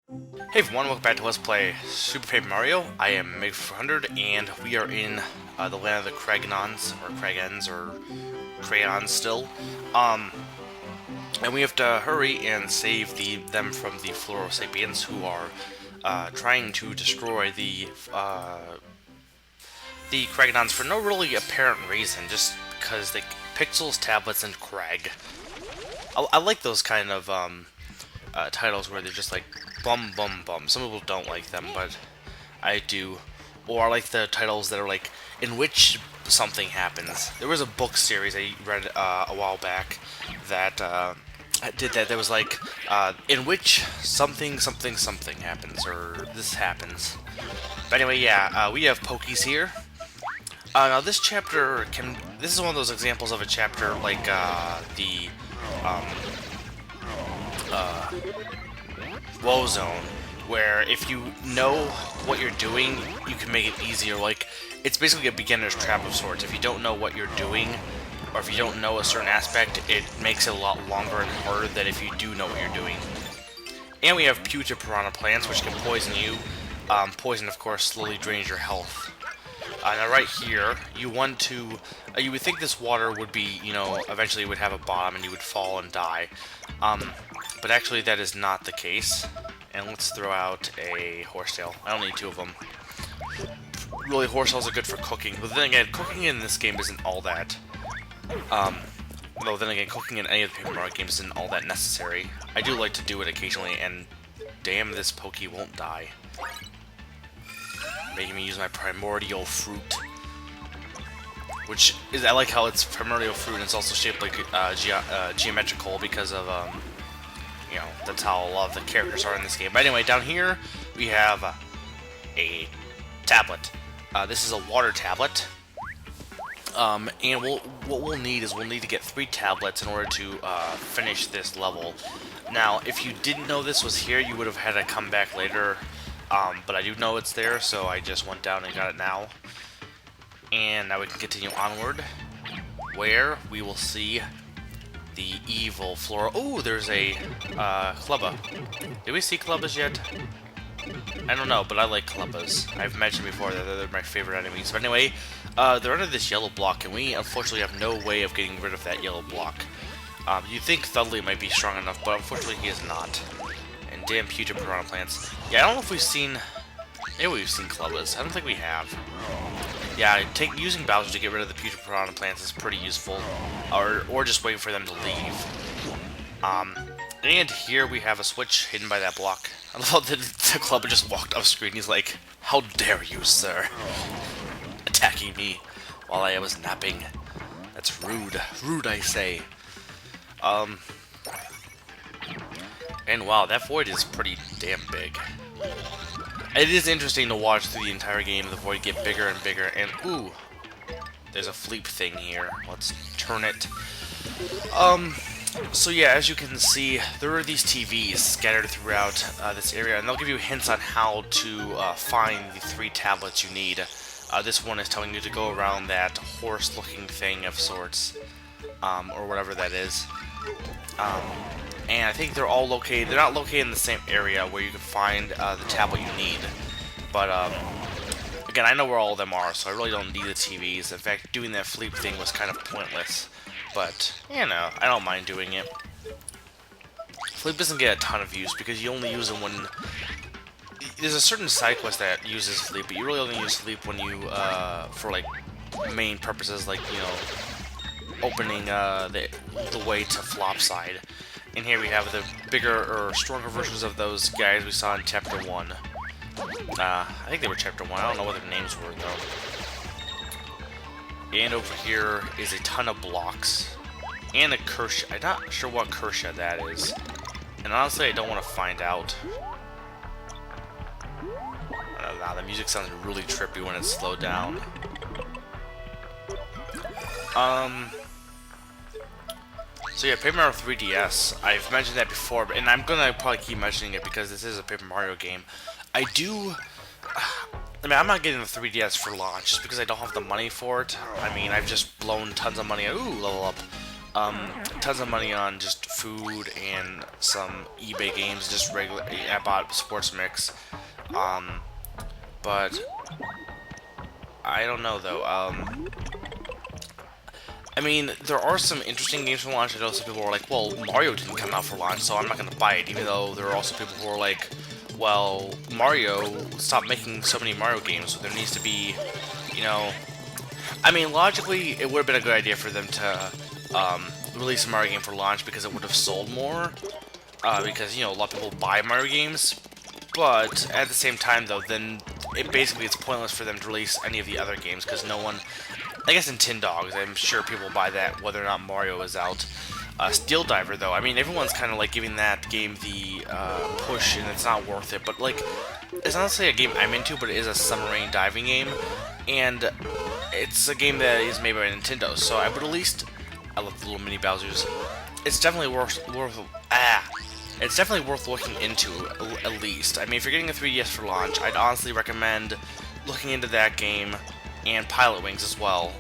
Hey everyone, welcome back to Let's Play Super Paper Mario. I am Meg400, and we are in the land of the Kragnons, or Kragons, or Crayons still. And we have to hurry and save them from the Floro Sapiens, who are trying to destroy the Kragnons for no really apparent reason, just because they pixels, tablets, and Krag. I like those kind of titles where they're just like bum bum bum. Some people don't like them, but I do. Or I like the titles that are like in which something happens. There was a book series I read a while back that did that. There was like in which something something something happens, or this happens. But anyway, yeah, we have Pokies here. Now this chapter this is one of those examples of a chapter like the um, Woe Zone, where if you know what you're doing, you can make it easier. Like, it's basically a beginner's trap of sorts. If you don't know what you're doing, or if you don't know a certain aspect, it makes it a lot longer and harder than if you do know what you're doing. And we have putrid piranha plants, which can poison you. Poison, of course, slowly drains your health. Now right here, you want to... you would think this water would be, eventually would have a bottom and you would fall and die. But actually that is not the case. And let's throw out a horsetail. I don't need two of them. Really, horsetails are good for cooking. But then again, cooking in this game isn't all that... though then again, cooking in any of the Paper Mario games isn't all that necessary. I do like to do it occasionally, and damn, this Pokey won't die. Making me use my primordial fruit, which is, I like how it's primordial fruit and it's also shaped like geometrical because of that's how a lot of the characters are in this game. But anyway, down here we have a tablet. This is a water tablet, and what we'll need is we'll need to get 3 tablets in order to finish this level. Now, if you didn't know this was here, you would have had to come back later. But I do know it's there, so I just went down and got it now. And now we can continue onward, where we will see the evil Flora. Oh, there's a Clubba. Did we see Clubbas yet? I don't know, but I like Clubbas. I've mentioned before that they're my favorite enemies. But anyway, they're under this yellow block, and we unfortunately have no way of getting rid of that yellow block. You'd think Thudley might be strong enough, but unfortunately he is not. And damn putrid piranha plants. Yeah, I don't know if we've seen... Maybe we've seen Clubbas. I don't think we have. Yeah, using Bowser to get rid of the putrid piranha plants is pretty useful. Or just waiting for them to leave. And here we have a switch hidden by that block. I love how the Clubba just walked off screen. He's like, "How dare you, sir? Attacking me while I was napping. That's rude. Rude, I say." And wow, that void is pretty damn big. It is interesting to watch through the entire game, the void get bigger and bigger, and ooh, there's a fleep thing here. Let's turn it. So yeah, as you can see, there are these TVs scattered throughout this area, and they'll give you hints on how to find the 3 tablets you need. This one is telling you to go around that horse-looking thing of sorts, or whatever that is. And I think they're all located, they're not located in the same area where you can find the tablet you need. But, again, I know where all of them are, so I really don't need the TVs. In fact, doing that fleep thing was kind of pointless. But, I don't mind doing it. Fleep doesn't get a ton of use, because you only use them when... There's a certain side quest that uses Fleep, but you really only use Fleep when you, for, like, main purposes, like, opening the way to Flopside. And here we have the bigger or stronger versions of those guys we saw in Chapter 1. I think they were Chapter 1. I don't know what their names were, though. And over here is a ton of blocks. And a Kershaw. I'm not sure what Kershaw that is. And honestly, I don't want to find out. I don't know, the music sounds really trippy when it's slowed down. So yeah, Paper Mario 3DS, I've mentioned that before, and I'm gonna probably keep mentioning it because this is a Paper Mario game. I'm not getting the 3DS for launch just because I don't have the money for it. I mean, I've just blown tons of money. Ooh, level up. tons of money on just food and some eBay games, just regular. I bought Sports Mix, but I don't know though. I mean, there are some interesting games for launch. I know some people were like, well, Mario didn't come out for launch, so I'm not going to buy it. Even though there are also people who are like, well, Mario, stop making so many Mario games. So there needs to be, you know... I mean, logically, it would have been a good idea for them to release a Mario game for launch because it would have sold more. Because, you know, a lot of people buy Mario games. But at the same time, though, then it's pointless for them to release any of the other games because no one... I guess in Tin Dogs, I'm sure people buy that whether or not Mario is out. Steel Diver, though, I mean, everyone's kind of like giving that game the push, and it's not worth it. But like, it's not necessarily a game I'm into, but it is a submarine diving game, and it's a game that is made by Nintendo. So I would at least, I love the little mini Bowsers. It's definitely worth It's definitely worth looking into at least. I mean, if you're getting a 3DS for launch, I'd honestly recommend looking into that game. And Pilot Wings as well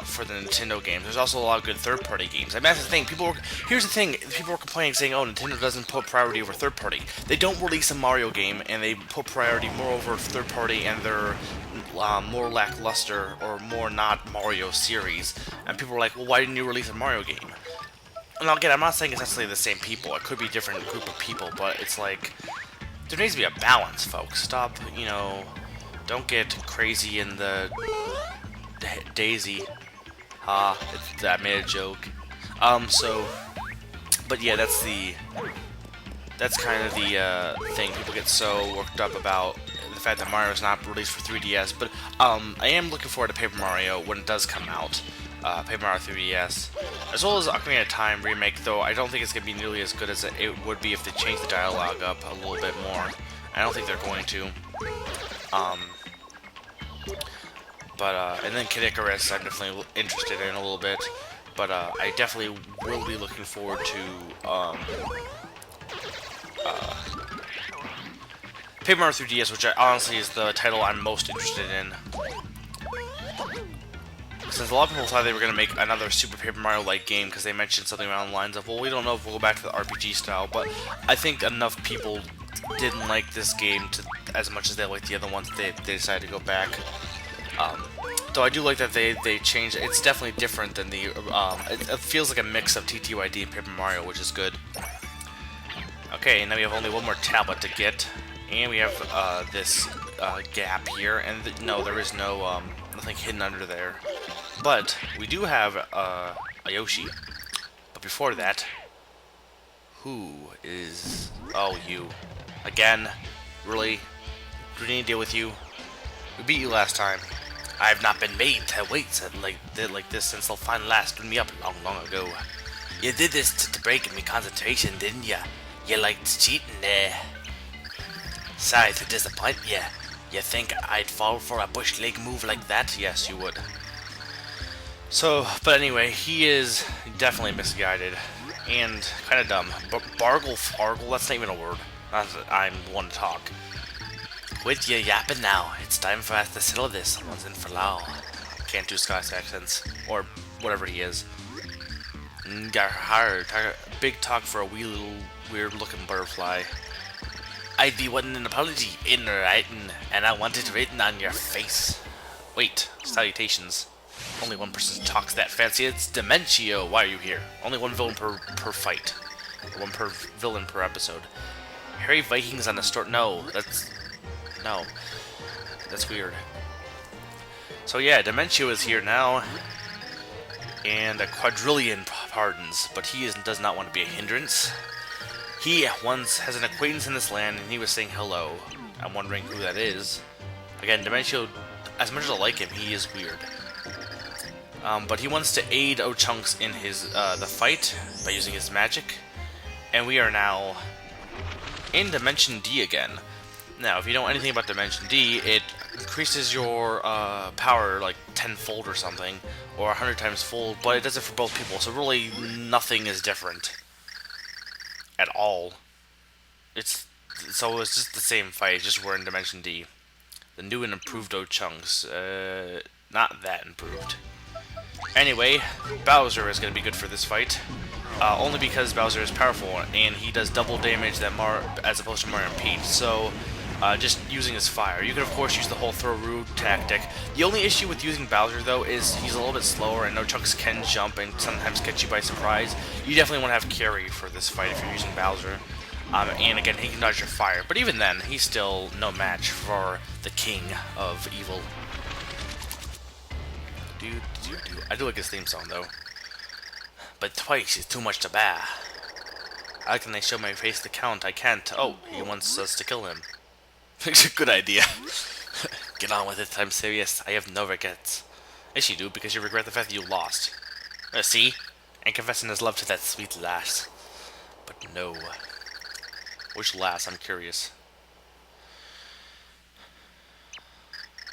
for the Nintendo games. There's also a lot of good third-party games. I mean, that's the thing. Here's the thing. People were complaining, saying, "Oh, Nintendo doesn't put priority over third-party." They don't release a Mario game, and they put priority more over third-party, and they're more lackluster or more not Mario series. And people were like, "Well, why didn't you release a Mario game?" And again, I'm not saying it's necessarily the same people. It could be a different group of people, but it's like there needs to be a balance, folks. Stop, you know. Don't get crazy in the Daisy. I made a joke. But yeah, that's kind of the thing. People get so worked up about the fact that Mario's not released for 3DS. But I am looking forward to Paper Mario when it does come out. Paper Mario 3DS, as well as Ocarina of Time remake. Though I don't think it's gonna be nearly as good as it would be if they changed the dialogue up a little bit more. I don't think they're going to. And then Kid Icarus, I'm definitely interested in a little bit, but I definitely will be looking forward to Paper Mario 3DS, which honestly is the title I'm most interested in. Since a lot of people thought they were going to make another Super Paper Mario-like game because they mentioned something around the lines of, well, we don't know if we'll go back to the RPG style, but I think enough people didn't like this game as much as they liked the other ones. They decided to go back. Though I do like that they changed. It's definitely different than the. It feels like a mix of TTYD and Paper Mario, which is good. Okay, now we have only one more tablet to get, and we have this gap here. And no, there is no nothing hidden under there. But we do have a Yoshi. But before that, who is? Oh, you. Again? Really? Do we need to deal with you? We beat you last time. I've not been made to wait like this since the final last stood me up long ago. You did this to break me concentration, didn't ya? You liked cheating there. Sorry to disappoint ya. You think I'd fall for a bush league move like that? Yes, you would. So, but anyway, he is definitely misguided and kind of dumb. But Fargle, that's not even a word. I'm one to talk. Quit your yapping now. It's time for us to settle this once and for all. Can't do Scottish accents. Or whatever he is. Got hard. Big talk for a wee little weird looking butterfly. I'd be wanting an apology in writing, and I want it written on your face. Wait, salutations. Only one person talks that fancy. It's Dementio. Why are you here? Only one villain per fight. Or one per villain per episode. Harry Vikings on the store. No, that's weird. So yeah, Dementio is here now, and a quadrillion pardons, but he does not want to be a hindrance. He once has an acquaintance in this land, and he was saying hello. I'm wondering who that is. Again, Dementio, as much as I like him, he is weird. But he wants to aid Ochunks in his the fight by using his magic, and we are now in Dimension D again. Now, if you know anything about Dimension D, it increases your power like 10-fold or something, or 100 times fold, but it does it for both people, so really nothing is different at all. It's just the same fight, just we're in Dimension D. The new and improved Ochunks, not that improved. Anyway, Bowser is going to be good for this fight. Only because Bowser is powerful, and he does double damage that as opposed to Mario and Peach, so just using his fire. You can of course use the whole throw root tactic. The only issue with using Bowser though is he's a little bit slower, and no chunks can jump and sometimes catch you by surprise. You definitely want to have carry for this fight if you're using Bowser. And again, he can dodge your fire, but even then, he's still no match for the king of evil. I do like his theme song though. But twice is too much to bear. How can I show my face to Count? I can't. Oh, he wants us to kill him. Good idea. Get on with it, I'm serious. I have no regrets. Yes, you do, because you regret the fact that you lost. See? And confessing his love to that sweet lass. But no. Which lass? I'm curious.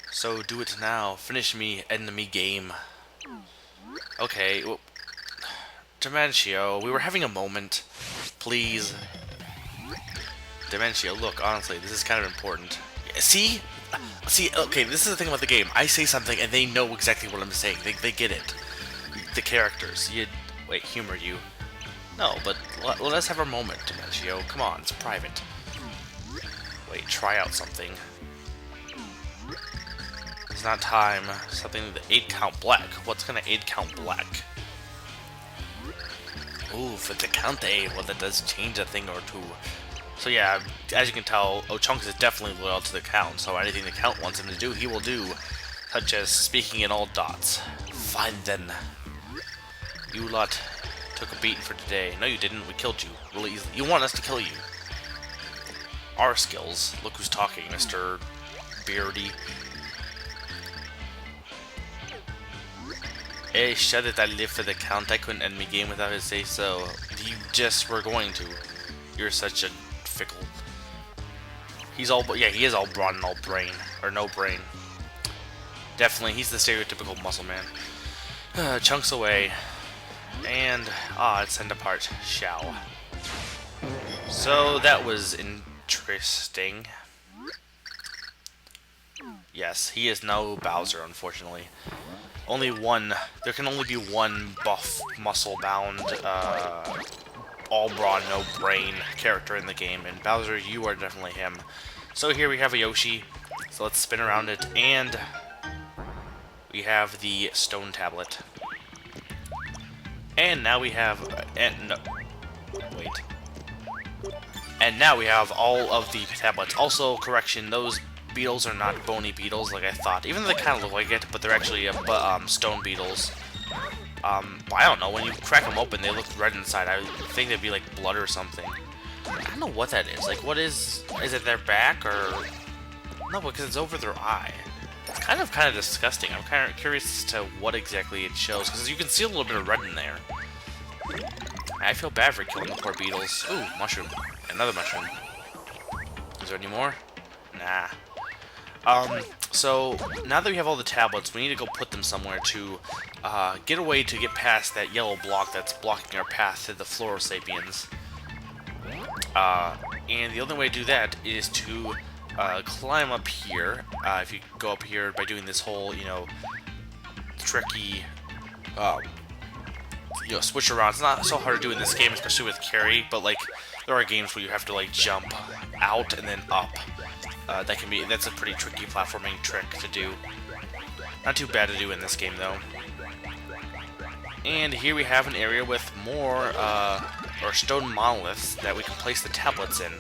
So do it now. Finish me, enemy game. Okay, well, Dimentio, we were having a moment. Please. Dimentio, look, honestly, this is kind of important. See? See, okay, this is the thing about the game. I say something and they know exactly what I'm saying. They get it. The characters. Wait, humor you. No, but let us have our moment, Dimentio. Come on, it's private. Wait, try out something. It's not time. Something with 8 count black. What's gonna 8 count black? Ooh, for the count A, well that does change a thing or two. So yeah, as you can tell, Ochunks is definitely loyal to the Count, so anything the Count wants him to do, he will do. Such as speaking in all dots. Fine then. You lot took a beating for today. No you didn't, we killed you. Really easily. You want us to kill you. Our skills. Look who's talking, Mr. Beardy. Hey, shut it, I live for the Count. I couldn't end my game without his say so. You just were going to. You're such a fickle. He's all, yeah, he is all brawn and all brain. Or no brain. Definitely, he's the stereotypical muscle man. Chunks away. And, it's send apart. Shall. So, that was interesting. Yes, he is no Bowser, unfortunately. Only one, there can only be one buff, muscle-bound, all brawn, no brain character in the game, and Bowser, you are definitely him. So here we have a Yoshi, so let's spin around it, and we have the stone tablet. And now we have, and now we have all of the tablets. Also, correction, those beetles are not bony beetles like I thought. Even though they kind of look like it, but they're actually stone beetles. But I don't know, when you crack them open, they look red inside. I think they'd be like blood or something. I don't know what that is. Like, what is it their back, or... No, because it's over their eye. It's kind of disgusting. I'm kind of curious as to what exactly it shows, because you can see a little bit of red in there. I feel bad for killing the poor beetles. Ooh, mushroom. Another mushroom. Is there any more? Nah. So, now that we have all the tablets, we need to go put them somewhere to, get a way to get past that yellow block that's blocking our path to the Floro Sapiens. And the only way to do that is to, climb up here. If you go up here by doing this whole, tricky, switch around. It's not so hard to do in this game, especially with carry, but, like, there are games where you have to, like, jump out and then up. That's a pretty tricky platforming trick to do. Not too bad to do in this game, though. And here we have an area with more, stone monoliths that we can place the tablets in.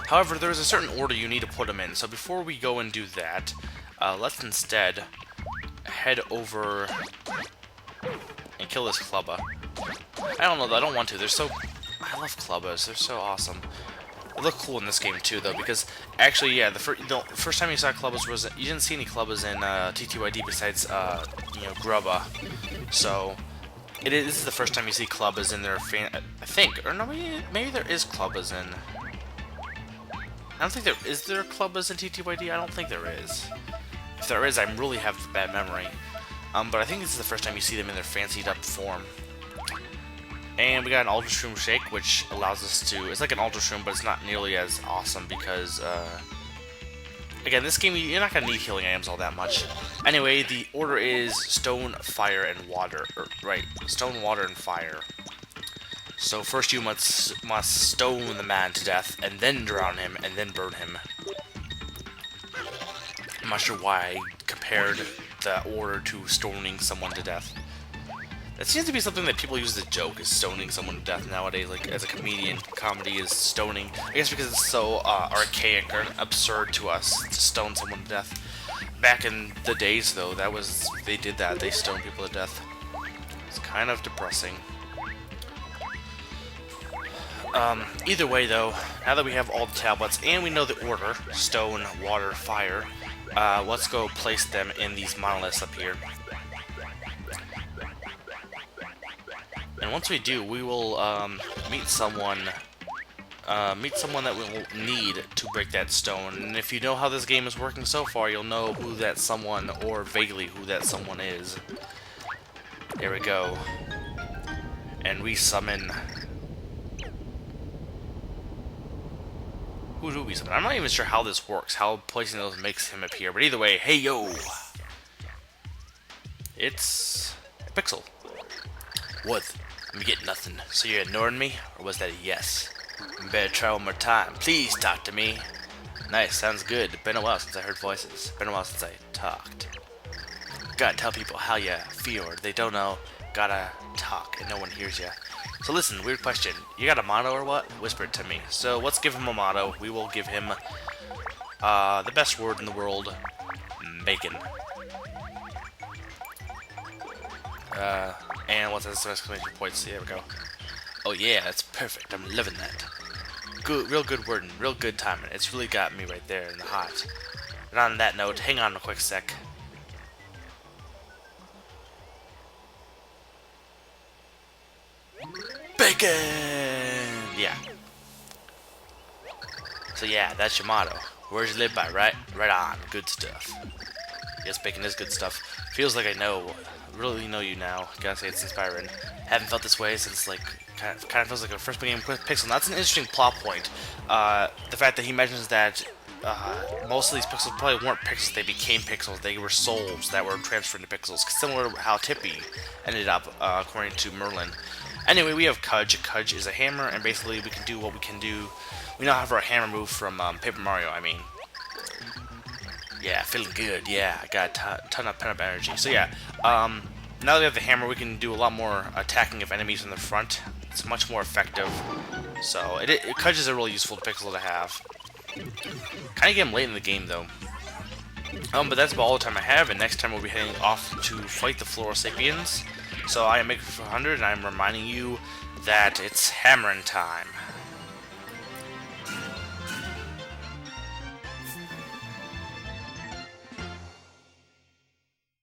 However, there is a certain order you need to put them in, so before we go and do that, let's instead head over and kill this Clubba. I don't know, though, I don't want to. I love Clubbas, they're so awesome. They look cool in this game too, though, because actually, yeah, the first time you saw Clubbas was you didn't see any Clubbas in TTYD besides Grubba. So this is the first time you see Clubbas in their I think, or no, maybe there is Clubbas in. I don't think is there Clubbas in TTYD. I don't think there is. If there is, I really have a bad memory. But I think this is the first time you see them in their fancied up form. And we got an Ultra Shroom Shake, which allows us to... It's like an Ultra Shroom, but it's not nearly as awesome because Again, this game, you're not going to need healing items all that much. Anyway, the order is stone, fire, and water. Right, stone, water, and fire. So first you must stone the man to death, and then drown him, and then burn him. I'm not sure why I compared the order to stoning someone to death. That seems to be something that people use as a joke, is stoning someone to death nowadays, like as a comedian. Comedy is stoning. I guess because it's so archaic or absurd to us to stone someone to death. Back in the days, though, they did that. They stoned people to death. It's kind of depressing. Either way, though, now that we have all the tablets and we know the order, stone, water, fire, let's go place them in these monoliths up here. And once we do, we will meet someone that we will need to break that stone. And if you know how this game is working so far, you'll know who that someone, or vaguely who that someone is. There we go. And we summon... Who do we summon? I'm not even sure how this works, how placing those makes him appear. But either way, hey yo! It's... a pixel. What? I'm getting nothing. So you're ignoring me? Or was that a yes? You better try one more time. Please talk to me. Nice, sounds good. Been a while since I heard voices. Been a while since I talked. Gotta tell people how you feel, or they don't know. Gotta talk, and no one hears you. So listen, weird question. You got a motto or what? Whisper it to me. So let's give him a motto. We will give him the best word in the world. Bacon. And what's this exclamation points? There we go. Oh yeah, that's perfect. I'm loving that. Good, real good wording, real good timing. It's really got me right there in the hot. And on that note, hang on a quick sec. Bacon! Yeah. So yeah, that's your motto. Words you live by, right? Right on. Good stuff. Yes, bacon is good stuff. Feels like I really know you now. Gotta say, it's inspiring. Haven't felt this way since, like, kind of feels like a first game pixel. And that's an interesting plot point. The fact that he mentions that most of these pixels probably weren't pixels, they became pixels. They were souls that were transferred into pixels. Similar to how Tippy ended up, according to Merlin. Anyway, we have Cudge. Cudge is a hammer, and basically we can do what we can do. We now have our hammer move from Paper Mario, I mean. Yeah, feeling good. Yeah, I got a ton of pent-up energy. So yeah, now that we have the hammer, we can do a lot more attacking of enemies in the front. It's much more effective. So Cudge is a really useful pixel to have. Kind of get him late in the game though. But that's about all the time I have, and next time we'll be heading off to fight the Floro Sapiens. So I am Maker400, and I'm reminding you that it's hammering time.